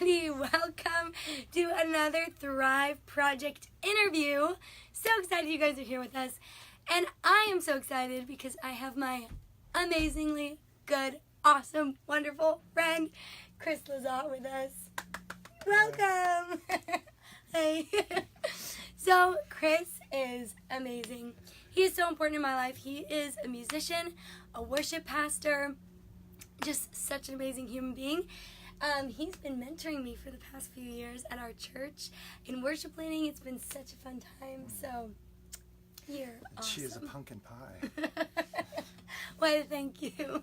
everybody. Welcome to another Thrive Project interview. So excited you guys are here with us. And I am so excited because I have my amazingly good, awesome, wonderful friend, Chris Lizotte, with us. Welcome. Hey. So Chris is amazing. He is so important in my life. He is a musician, a worship pastor, just such an amazing human being. He's been mentoring me for the past few years at our church in worship leading. It's been such a fun time. So you're awesome. She is a pumpkin pie. Why, thank you.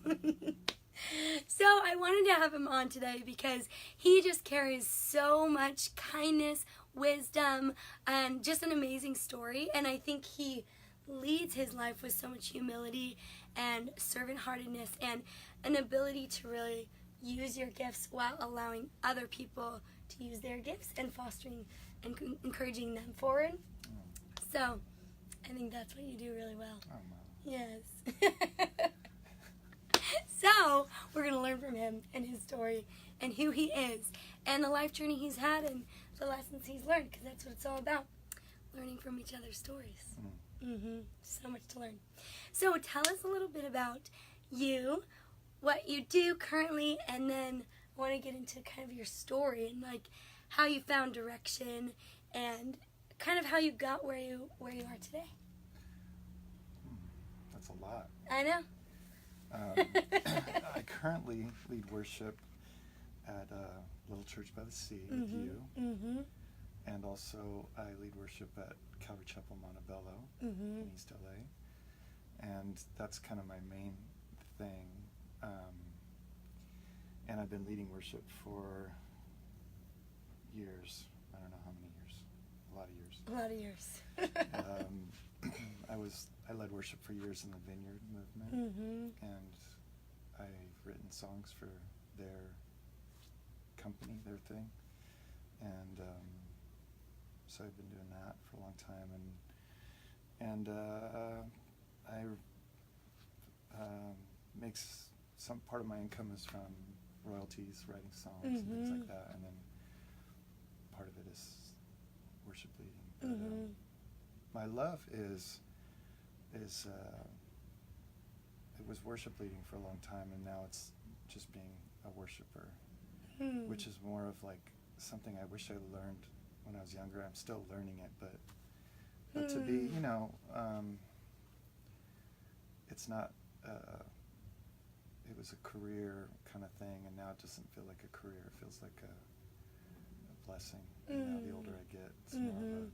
So I wanted to have him on today because he just carries so much kindness, wisdom, and just an amazing story. And I think he leads his life with so much humility and servant-heartedness and an ability to really use your gifts while allowing other people to use their gifts and fostering and encouraging them forward. So I think that's what you do really well. Oh, Mom. Yes. So we're going to learn from him and his story and who he is and the life journey he's had and the lessons he's learned, because that's what it's all about, learning from each other's stories. So much to learn. So tell us a little bit about you, what you do currently, and then I want to get into kind of your story and like how you found direction and kind of how you got where you are today. That's a lot. I know. I currently lead worship at Little Church by the Sea with you. And also I lead worship at Calvary Chapel Montebello in East LA. And that's kind of my main thing. And I've been leading worship for years. I don't know how many years. A lot of years. A lot of years. I led worship for years in the Vineyard movement, and I've written songs for their company, their thing, and so I've been doing that for a long time, and I makes some part of my income is from royalties, writing songs and things like that, and then part of it is worship leading. But, my love is it was worship leading for a long time, and now it's just being a worshiper, which is more of like something I wish I learned when I was younger. I'm still learning it, but to be, it's not, it was a career kind of thing, and now it doesn't feel like a career. It feels like a blessing. And now the older I get, it's more of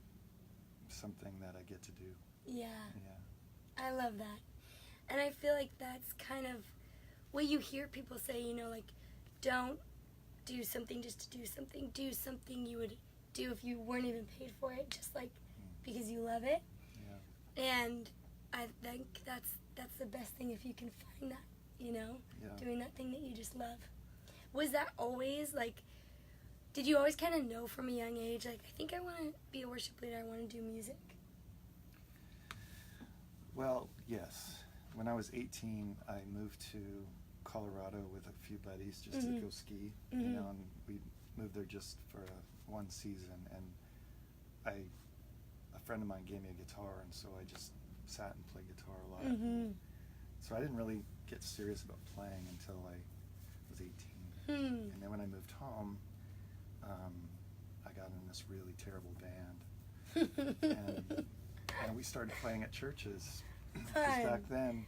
something that I get to do. Yeah. I love that. And I feel like that's kind of what you hear people say, like, don't do something just to do something. Do something you would do if you weren't even paid for it, just like because you love it. Yeah. And I think that's the best thing if you can find that, doing that thing that you just love. Was that always, like, did you always kind of know from a young age, like, I think I want to be a worship leader, I want to do music? Well, yes. When I was 18, I moved to Colorado with a few buddies just to go ski, and we moved there just for one season, and a friend of mine gave me a guitar, and so I just sat and played guitar a lot. So I didn't really get serious about playing until I was 18. And then when I moved home, I got in this really terrible band, and we started playing at churches. Because back then,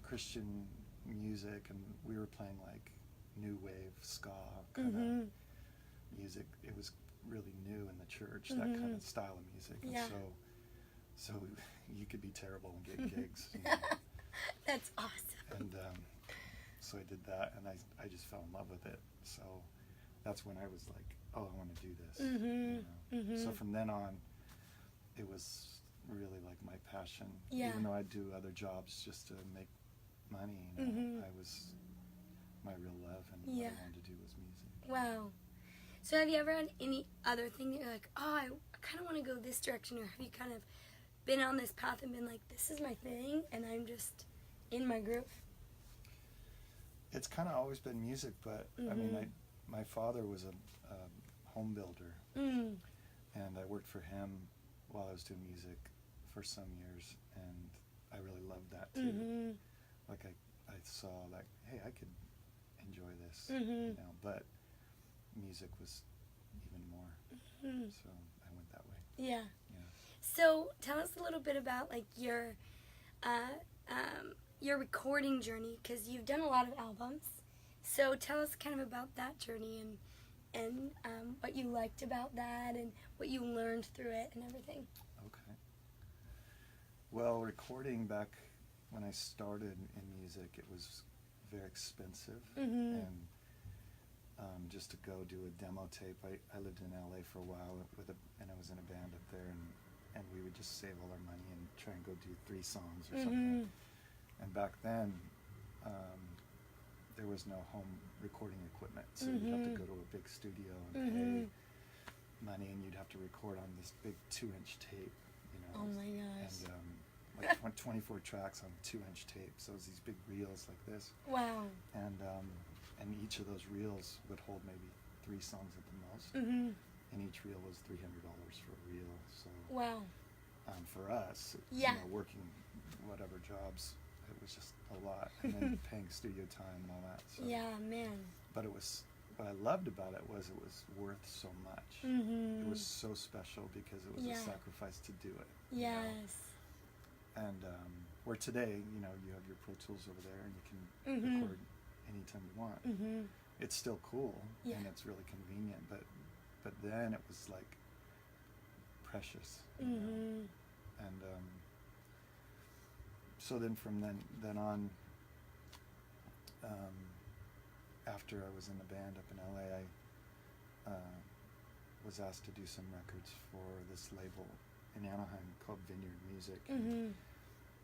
Christian music, and we were playing like new wave ska kind of music. It was really new in the church, that kind of style of music. And so you could be terrible and get gigs. That's awesome. And so I did that, and I just fell in love with it. So that's when I was like, oh, I want to do this. So from then on, it was really like my passion. Even though I do other jobs just to make money, my real love and what I wanted to do was music. Wow. So have you ever had any other thing that you're like, oh, I kind of want to go this direction, or have you kind of been on this path and been like, this is my thing and I'm just in my groove? It's kind of always been music, but I mean, my father was a home builder, and I worked for him while I was doing music for some years, and I really loved that too. Like I saw like, hey, I could enjoy this, you know, but music was even more. So I went that way. Yeah. Yeah. So tell us a little bit about like your recording journey, because you've done a lot of albums. So tell us kind of about that journey and what you liked about that and what you learned through it and everything. Okay. Well, recording back when I started in music, it was very expensive, and just to go do a demo tape. I lived in LA for a while and I was in a band up there, and we would just save all our money and try and go do 3 songs or something. And back then, there was no home recording equipment, so you'd have to go to a big studio and pay money, and you'd have to record on this big 2-inch tape, you know. Oh my gosh. And like 24 tracks on 2-inch tape, so it was these big reels like this. Wow. And each of those reels would hold maybe 3 songs at the most, and each reel was $300 for a reel. So wow. For us, Yeah. you know, working whatever jobs, it was just a lot, and then paying studio time and all that. So. Yeah, man. But what I loved about it was worth so much. It was so special because it was a sacrifice to do it. Yes. You know? And where today, you know, you have your Pro Tools over there and you can record anytime you want. It's still cool and it's really convenient, but then it was like precious. You know? And so then from then on, after I was in the band up in LA, I was asked to do some records for this label in Anaheim called Vineyard Music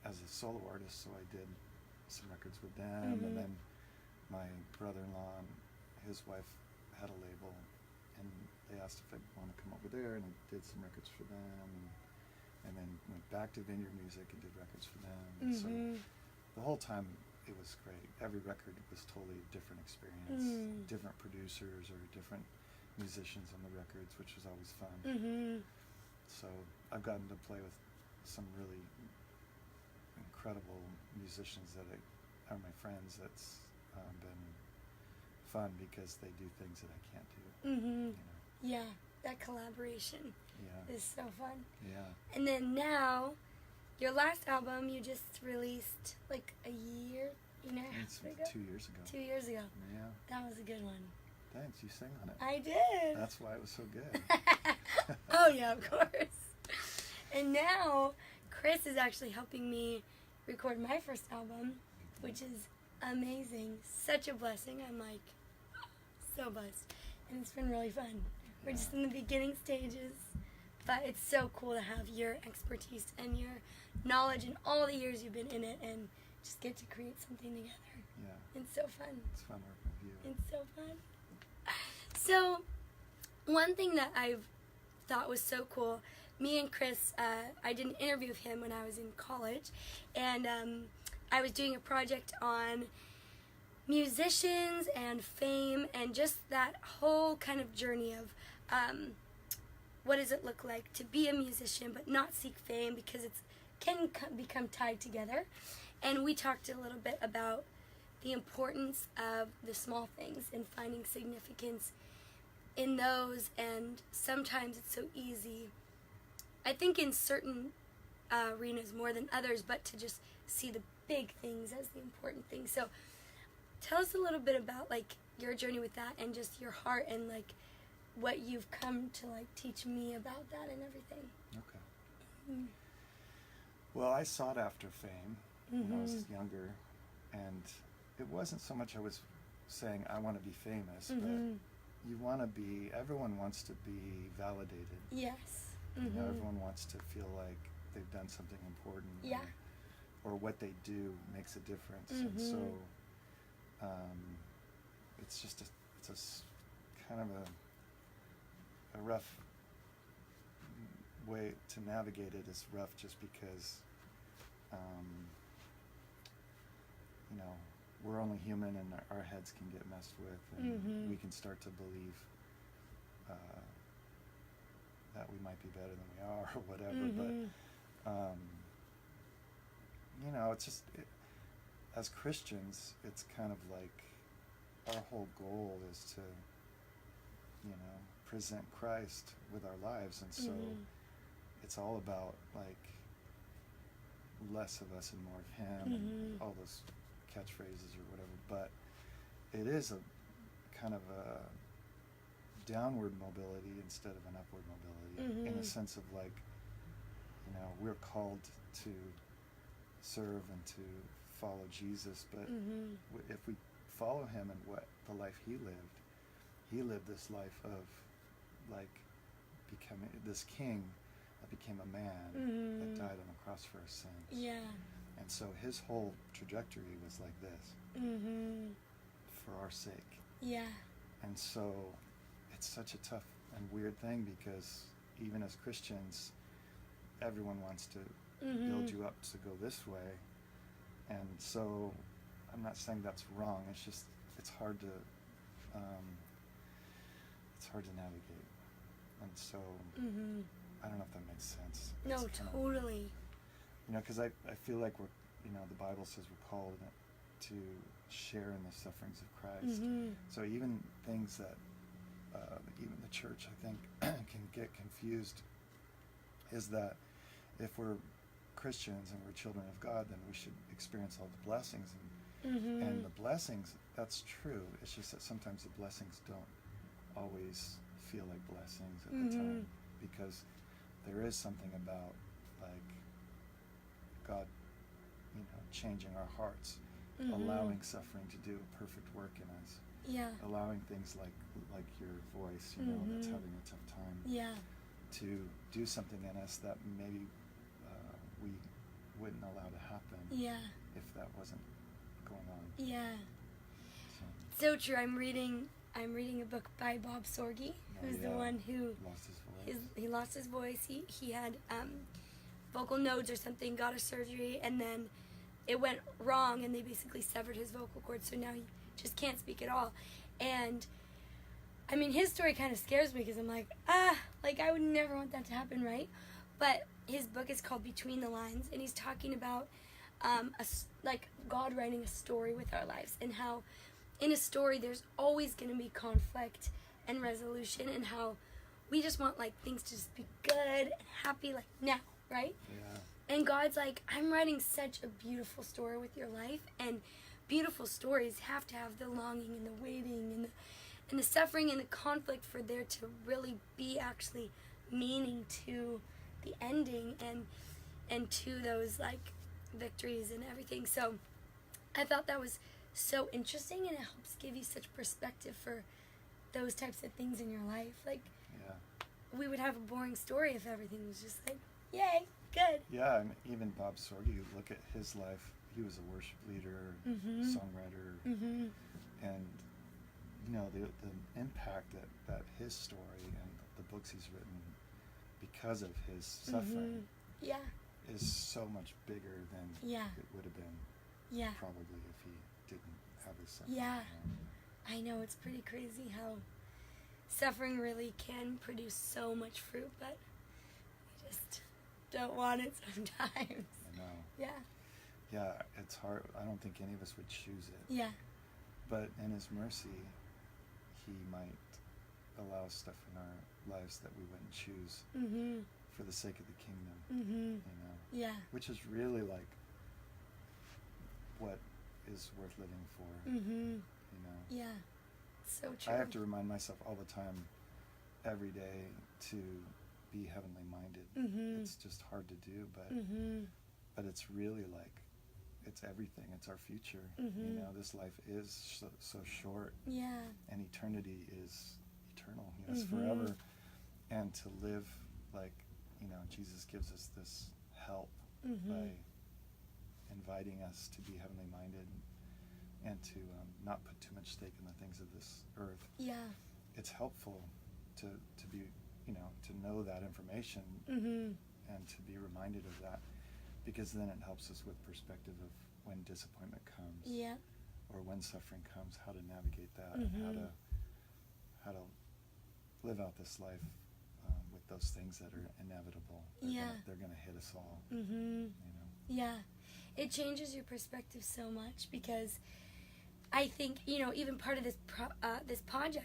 as a solo artist. So I did some records with them, and then my brother-in-law and his wife had a label, and they asked if I'd want to come over there, and I did some records for them, and then went back to Vineyard Music and did records for them. And so the whole time it was great. Every record was totally a different experience, different producers or different musicians on the records, which was always fun. So I've gotten to play with some really incredible musicians that are my friends. That's been fun because they do things that I can't do. You know? Yeah, that collaboration is so fun. Yeah. And then now, your last album you just released like a year and a half ago? 2 years ago. 2 years ago. Yeah. That was a good one. Thanks, you sang on it. I did. That's why it was so good. Oh yeah, of course. And now, Chris is actually helping me record my first album, which is amazing. Such a blessing. I'm like, so blessed. And it's been really fun. We're just in the beginning stages, but it's so cool to have your expertise and your knowledge and all the years you've been in it and just get to create something together. Yeah. It's so fun. It's fun working with you. It's so fun. So, one thing that I've thought was so cool, me and Chris, I did an interview with him when I was in college, and I was doing a project on musicians and fame and just that whole kind of journey of what does it look like to be a musician but not seek fame, because it can become tied together. And we talked a little bit about the importance of the small things and finding significance in those, and sometimes it's so easy, I think in certain arenas more than others, but to just see the big things as the important things. So tell us a little bit about like your journey with that and just your heart and like what you've come to like teach me about that and everything. Okay. Well, I sought after fame when I was younger, and it wasn't so much I was saying I want to be famous, but you want to be, everyone wants to be validated. Yes. You know, everyone wants to feel like they've done something important. Yeah. Or what they do makes a difference. And so it's just kind of a rough way to navigate it. Is rough just because you know, we're only human and our heads can get messed with, and we can start to believe that we might be better than we are or whatever. But you know, it's just as Christians, it's kind of like our whole goal is to, you know, present Christ with our lives, and so it's all about like less of us and more of Him, and all those catchphrases or whatever. But it is a kind of a downward mobility instead of an upward mobility, in a sense of like, you know, we're called to serve and to follow Jesus, but if we follow Him and what the life He lived this life of like becoming this king that became a man that died on the cross for our sins. Yeah. And so His whole trajectory was like this, for our sake. Yeah. And so it's such a tough and weird thing, because even as Christians, everyone wants to build you up to go this way. And so I'm not saying that's wrong. It's just, it's hard to navigate. And so I don't know if that makes sense. No, It's kinda, totally. you know, because I feel like we're, you know, the Bible says we're called to share in the sufferings of Christ. So even things that even the church, I think, can get confused, is that if we're Christians and we're children of God, then we should experience all the blessings. And the blessings, that's true. It's just that sometimes the blessings don't always feel like blessings at the time, because there is something about like God, you know, changing our hearts, allowing suffering to do a perfect work in us. Yeah. Allowing things like your voice, you know, that's having a tough time, Yeah. to do something in us that maybe we wouldn't allow to happen Yeah. if that wasn't going on. Yeah. So, So true. I'm reading a book by Bob Sorge, who's the one who lost his voice. he lost his voice. He had vocal nodes or something, got a surgery, and then it went wrong, and they basically severed his vocal cords, so now he just can't speak at all. And I mean, his story kind of scares me, because I'm like, like I would never want that to happen, right? But his book is called Between the Lines, and he's talking about like God writing a story with our lives, and how in a story there's always going to be conflict and resolution, and how we just want like things to just be good and happy like now, right? Yeah. And God's like, I'm writing such a beautiful story with your life, and beautiful stories have to have the longing and the waiting and the suffering and the conflict for there to really be actually meaning to the ending and to those like victories and everything. So I thought that was so interesting, and it helps give you such perspective for those types of things in your life. Like, Yeah. we would have a boring story if everything was just like, yay, good. Yeah, and even Bob Sorge, you look at his life, he was a worship leader, songwriter, and you know, the impact that his story and the books he's written because of his suffering Yeah. is so much bigger than Yeah. it would have been Yeah. probably if he didn't have his suffering. Yeah. You know? I know, it's pretty crazy how suffering really can produce so much fruit, but we just don't want it sometimes. I know. Yeah. Yeah, it's hard. I don't think any of us would choose it. Yeah. But in His mercy, He might allow stuff in our lives that we wouldn't choose for the sake of the kingdom. You know, Yeah. which is really like what is worth living for. You know, Yeah. So true. I have to remind myself all the time, every day, to be heavenly minded. It's just hard to do, but it's really like, it's everything. It's our future. You know, this life is so short, Yeah. and eternity is eternal. You know, it's forever. And to live like, you know, Jesus gives us this help by inviting us to be heavenly minded and to not put too much stake in the things of this earth. Yeah. It's helpful to be, you know, to know that information and to be reminded of that, because then it helps us with perspective of when disappointment comes, Yeah. or when suffering comes, how to navigate that, and how to live out this life with those things that are inevitable. They're gonna hit us all. You know? Yeah, it changes your perspective so much, because I think, you know, even part of this podcast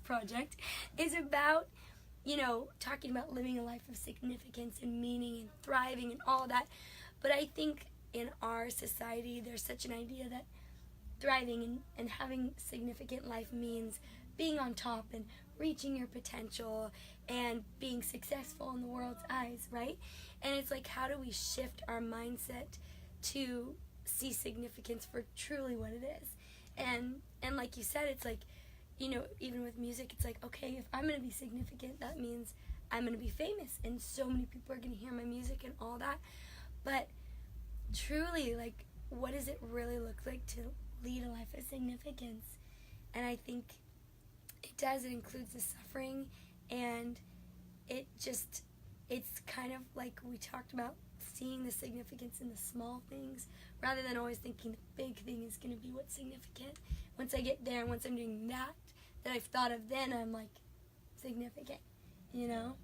project is about, you know, talking about living a life of significance and meaning and thriving and all that. But I think in our society there's such an idea that thriving and having significant life means being on top and reaching your potential and being successful in the world's eyes, right? And it's like, how do we shift our mindset to see significance for truly what it is? And like you said, it's like, you know, even with music, it's like, okay, if I'm going to be significant, that means I'm going to be famous, and so many people are going to hear my music and all that. But truly, like, what does it really look like to lead a life of significance? And I think it does. It includes the suffering, and it's kind of like we talked about, seeing the significance in the small things rather than always thinking the big thing is going to be what's significant. Once I get there and once I'm doing that I've thought of, then I'm like significant, you know?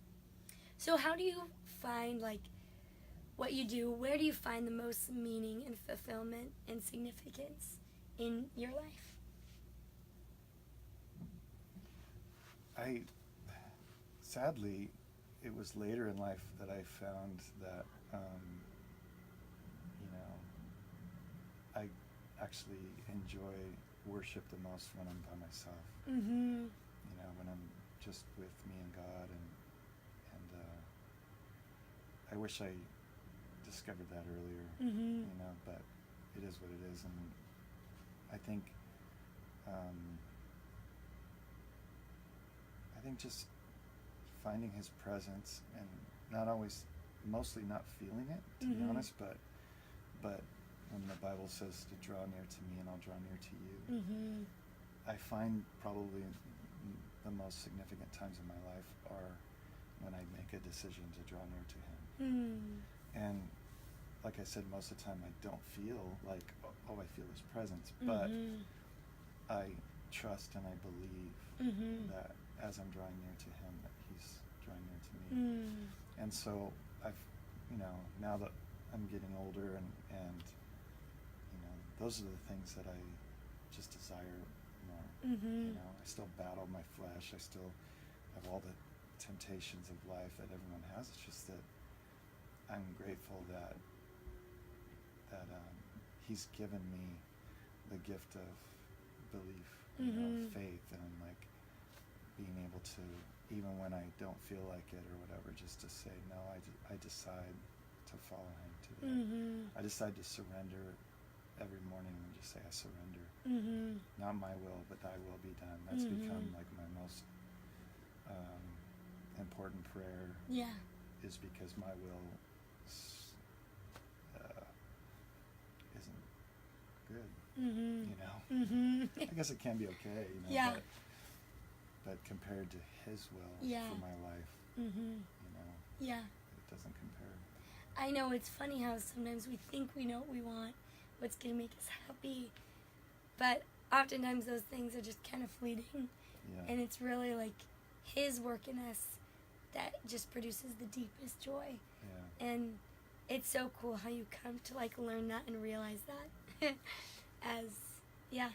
So how do you find, like, what you do? Where do you find the most meaning and fulfillment and significance in your life? Sadly, it was later in life that I found that, you know, I actually enjoy worship the most when I'm by myself. You know, when I'm just with me and God, and I wish I discovered that earlier. You know, but it is what it is, and I think just finding His presence, and mostly not feeling it, to be honest, but when the Bible says to draw near to me and I'll draw near to you, I find probably the most significant times in my life are when I make a decision to draw near to Him. And like I said, most of the time I don't feel like, oh, I feel His presence, but I trust and I believe that as I'm drawing near to Him, that He's drawing near to me. And so now that I'm getting older, and you know, those are the things that I just desire more. You know, I still battle my flesh. I still have all the temptations of life that everyone has. It's just that I'm grateful that He's given me the gift of belief, you know, faith, and like being able to, even when I don't feel like it or whatever, just to say, no, I decide to follow Him today. I decide to surrender every morning and just say, I surrender. Not my will, but Thy will be done. That's become like my most important prayer. Yeah. Is because my will isn't good. You know? I guess it can be okay, you know, Yeah. but compared to His will for my life, you know, it doesn't compare. I know, it's funny how sometimes we think we know what we want, what's going to make us happy, but oftentimes those things are just kind of fleeting, and it's really like His work in us that just produces the deepest joy. And it's so cool how you come to like learn that and realize that as you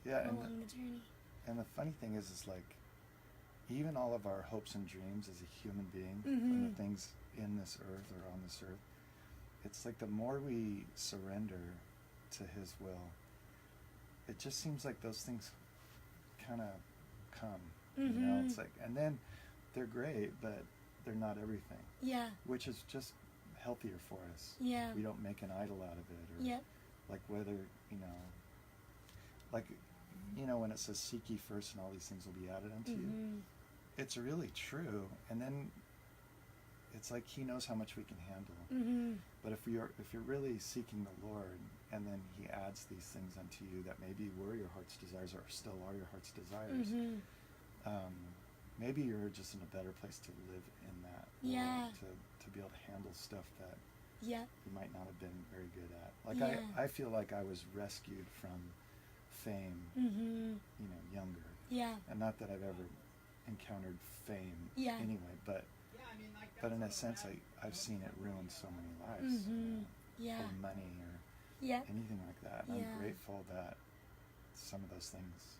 go along the journey. And the funny thing is like, even all of our hopes and dreams as a human being, and the things in this earth or on this earth, it's like the more we surrender to His will, it just seems like those things kind of come. You know, it's like, and then they're great, but they're not everything. Yeah. Which is just healthier for us. Yeah. We don't make an idol out of it, or like whether, you know, like, you know, when it says seek ye first and all these things will be added unto you, it's really true. And then it's like He knows how much we can handle. But if you're really seeking the Lord, and then He adds these things unto you that maybe were your heart's desires or still are your heart's desires, maybe you're just in a better place to live in that world, to be able to handle stuff that Yeah. you might not have been very good at. Like Yeah. I feel like I was rescued from fame, Mm-hmm. you know, younger. Yeah. And not that I've ever encountered fame Yeah. anyway, but in a sense, I've seen it ruin so many lives. Mm-hmm. You know, Yeah. or money or Yeah. anything like that. And Yeah. I'm grateful that some of those things,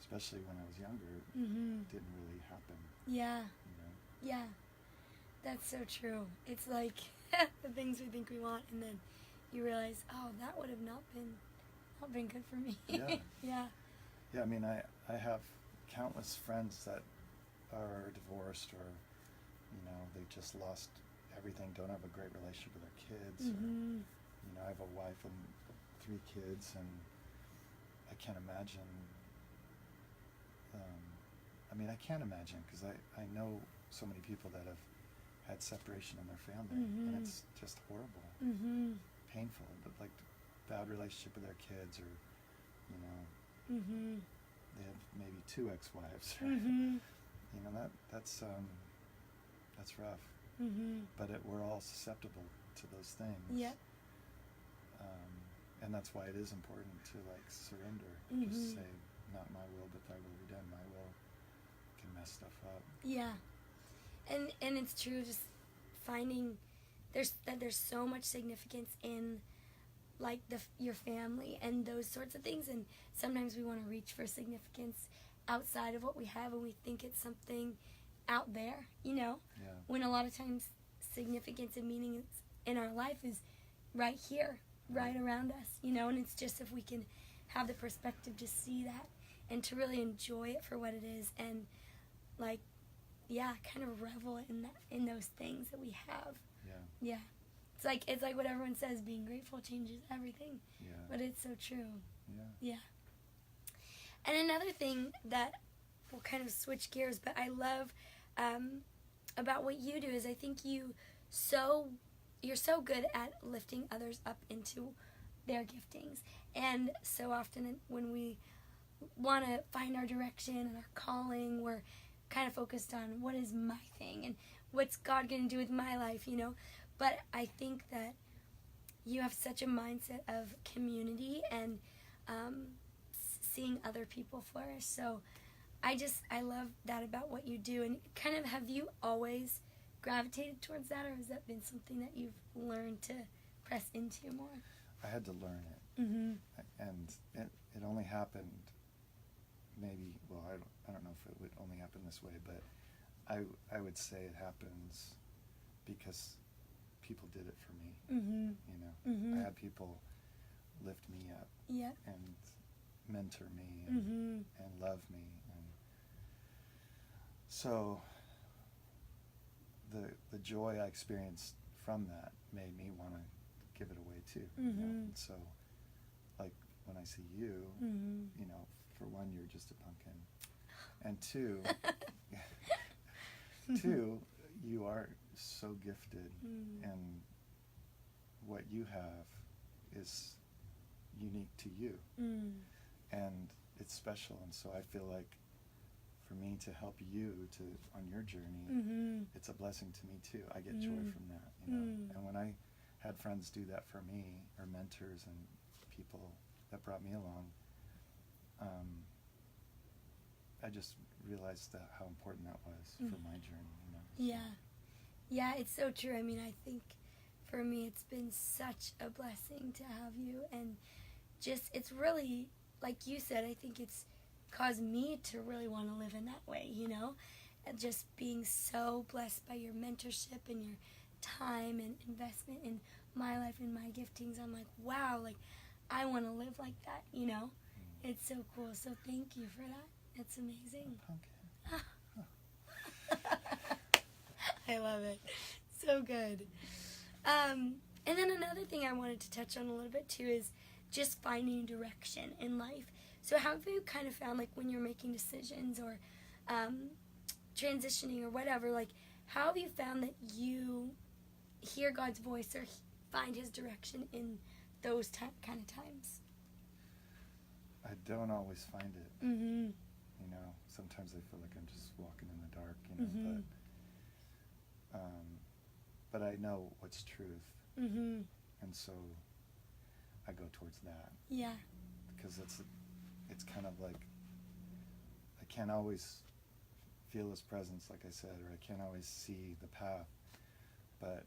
especially when I was younger, Mm-hmm. didn't really happen. Yeah. You know? Yeah. That's so true. It's like the things we think we want, and then you realize, oh, that would have not been good for me. Yeah. Yeah. Yeah, I mean, I have countless friends that are divorced or, you know, they just lost everything, don't have a great relationship with their kids. Mm-hmm. Or, you know, I have a wife and 3 kids, and I can't imagine. I mean, I can't imagine because I know so many people that have had separation in their family, Mm-hmm. and it's just horrible, Mm-hmm. painful. But like bad relationship with their kids, or you know, Mm-hmm. they have maybe 2 ex-wives. Or, Mm-hmm. you know, that's rough. Mm-hmm. But we're all susceptible to those things. Yep. And that's why it is important to like surrender. Mm-hmm. Just say, not my will, but thy will be done. My will can mess stuff up. Yeah. And it's true, just finding there's so much significance in like your family and those sorts of things, and sometimes we want to reach for significance outside of what we have, and we think it's something out there, you know, Yeah. when a lot of times significance and meaning in our life is right here, right around us, you know, and it's just if we can have the perspective to see that and to really enjoy it for what it is, and like, yeah, kind of revel in those things that we have. Yeah. Yeah. It's like what everyone says, being grateful changes everything. Yeah. But it's so true. Yeah. Yeah. And another thing that will kind of switch gears, but I love about what you do is I think you're so good at lifting others up into their giftings. And so often when we want to find our direction and our calling, we're kind of focused on what is my thing and what's God going to do with my life, you know. But I think that you have such a mindset of community and seeing other people flourish. So I love that about what you do. And kind of, have you always gravitated towards that, or has that been something that you've learned to press into more? I had to learn it. Mm-hmm. And it only happened maybe, well, I don't know if it would only happen this way, but I would say it happens because people did it for me. Mm-hmm. You know, Mm-hmm. I had people lift me up Yep. and mentor me and, Mm-hmm. and love me, and so the joy I experienced from that made me want to give it away too. You know? Mm-hmm. And so, like when I see you, Mm-hmm. you know, for one, you're just a pumpkin, and two, you are so gifted, and what you have is unique to you, and it's special. And so I feel like for me to help you on your journey, Mm-hmm. it's a blessing to me too. I get joy from that, you know. And when I had friends do that for me, or mentors and people that brought me along, I just realized that how important that was for my journey, you know. Yeah. Yeah, it's so true. I mean, I think for me it's been such a blessing to have you, and just, it's really, like you said, I think it's caused me to really want to live in that way, you know, and just being so blessed by your mentorship and your time and investment in my life and my giftings. I'm like, wow, like I want to live like that, you know. It's so cool. So thank you for that. It's amazing. I love it. So good. And then another thing I wanted to touch on a little bit too is just finding direction in life. So how have you kind of found, like when you're making decisions or transitioning or whatever, like how have you found that you hear God's voice or find His direction in those kind of times? I don't always find it. Mm-hmm. You know, sometimes I feel like I'm just walking in the dark, you know, Mm-hmm. but but I know what's truth, Mm-hmm. and so I go towards that Yeah. because it's kind of like I can't always feel his presence, like I said, or I can't always see the path, but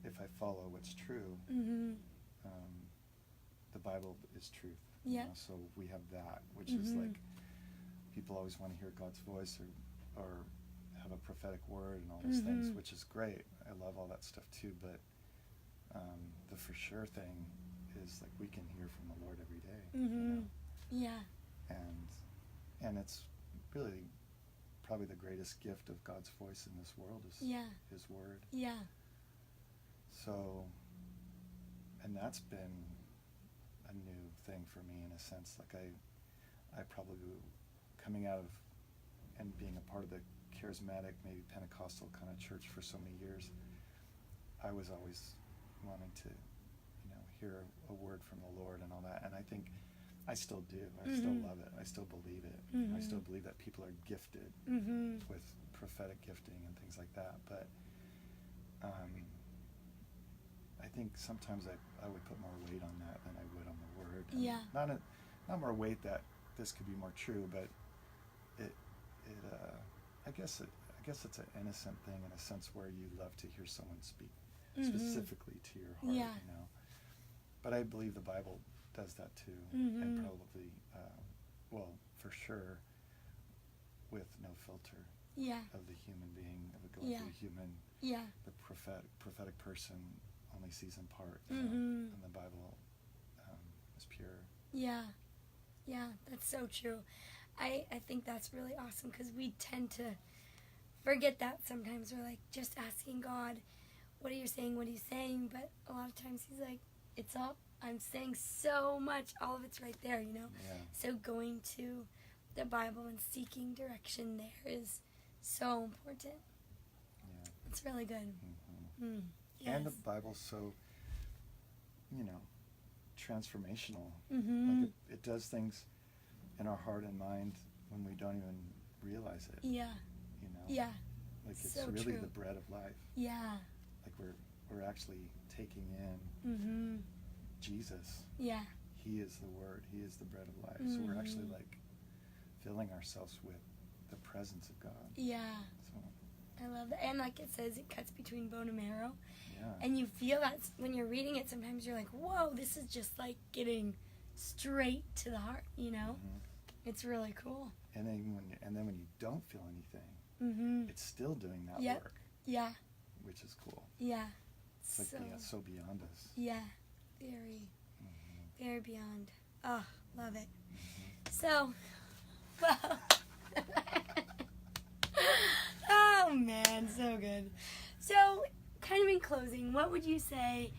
if I follow what's true, Mm-hmm. the Bible is truth. Yeah. So we have that, which is like people always want to hear God's voice or have a prophetic word and all those things, which is great. I love all that stuff too, but the for sure thing is like we can hear from the Lord every day. Mm-hmm. Yeah. And it's really probably the greatest gift of God's voice in this world is his word. Yeah. So, and that's been a new thing for me in a sense. Like I probably coming out of and being a part of the charismatic, maybe Pentecostal kind of church for so many years, I was always wanting to, hear a word from the Lord and all that. And I think I still do. I still love it. I still believe it. I still believe that people are gifted with prophetic gifting and things like that. But I think sometimes I would put more weight on that than I would on the word. And Yeah. Not more weight that this could be more true, but I guess it's an innocent thing in a sense where you love to hear someone speak specifically to your heart. Yeah. But I believe the Bible does that too, and probably, for sure, with no filter of the human being, of a godly human. Yeah. The prophetic person only sees in part, and the Bible is pure. Yeah. Yeah, that's so true. I think that's really awesome because we tend to forget that sometimes. We're like just asking God, what are you saying? What are you saying? But a lot of times he's like, it's all, I'm saying so much. All of it's right there, Yeah. So going to the Bible and seeking direction there is so important. Yeah. It's really good. Mm-hmm. Yes. And the Bible's so, transformational. Mm-hmm. Like it does things in our heart and mind when we don't even realize it. Yeah. Yeah. Like it's So really true. the bread of life. Yeah. Like we're actually taking in Jesus. Yeah. He is the Word. He is the bread of life. So we're actually like filling ourselves with the presence of God. Yeah. So I love that. And like it says, it cuts between bone and marrow. yeah. And you feel that when you're reading it, sometimes you're like, whoa, this is just like getting straight to the heart, It's really cool. And then when you don't feel anything, it's still doing that work. Yeah. Which is cool. Yeah. It's like so beyond us. Yeah. Very beyond. Oh, love it. So, well. Oh, man, so good. So, kind of in closing, what would you say,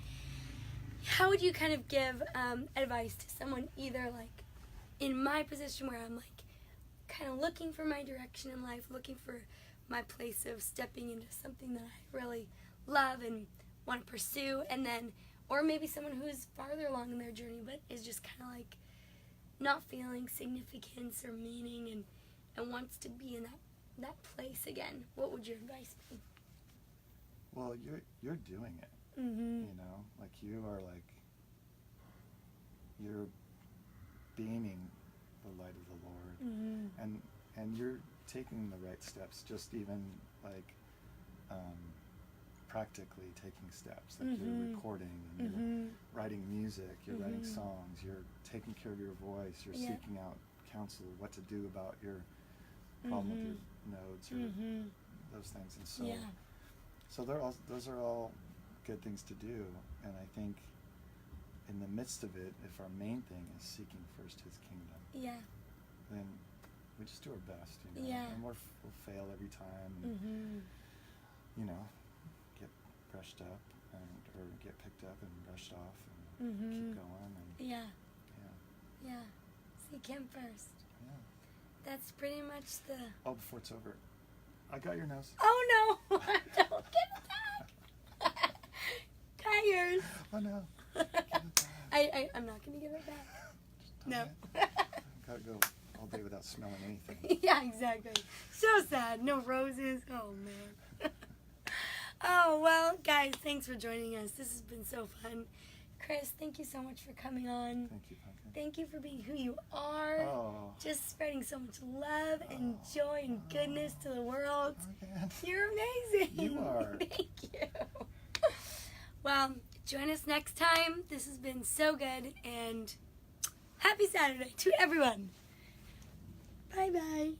how would you kind of give advice to someone either like in my position where I'm like kind of looking for my direction in life, looking for my place of stepping into something that I really love and want to pursue, and then, or maybe someone who's farther along in their journey but is just kind of like not feeling significance or meaning and wants to be in that place again. What would your advice be? Well, you're doing it. Like you are you're beaming the light of the Lord, and you're taking the right steps. Just even like practically taking steps. Like you're recording, and you're writing music, you're writing songs, you're taking care of your voice, you're seeking out counsel, what to do about your problem with your notes or those things. And so those are all good things to do. And I think in the midst of it, if our main thing is seeking first His kingdom, then we just do our best, and we'll fail every time, and, get brushed up or get picked up and brushed off and keep going. And Yeah. Seek Him first. Yeah. That's pretty much the... Oh, before it's over, I got your nose. Oh, no! Don't give it back! Tigers! Oh, no. Give it back. I'm not going to give it back. Just No. Gotta go all day without smelling anything. Yeah, exactly. So sad. No roses. Oh, man. Oh, well, guys, thanks for joining us. This has been so fun. Chris, thank you so much for coming on. Thank you, Pumpkin. Thank you for being who you are. Oh. Just spreading so much love and joy and goodness to the world. Pumpkin. You're amazing. You are. Thank you. Well, join us next time. This has been so good, and happy Saturday to everyone. Bye-bye.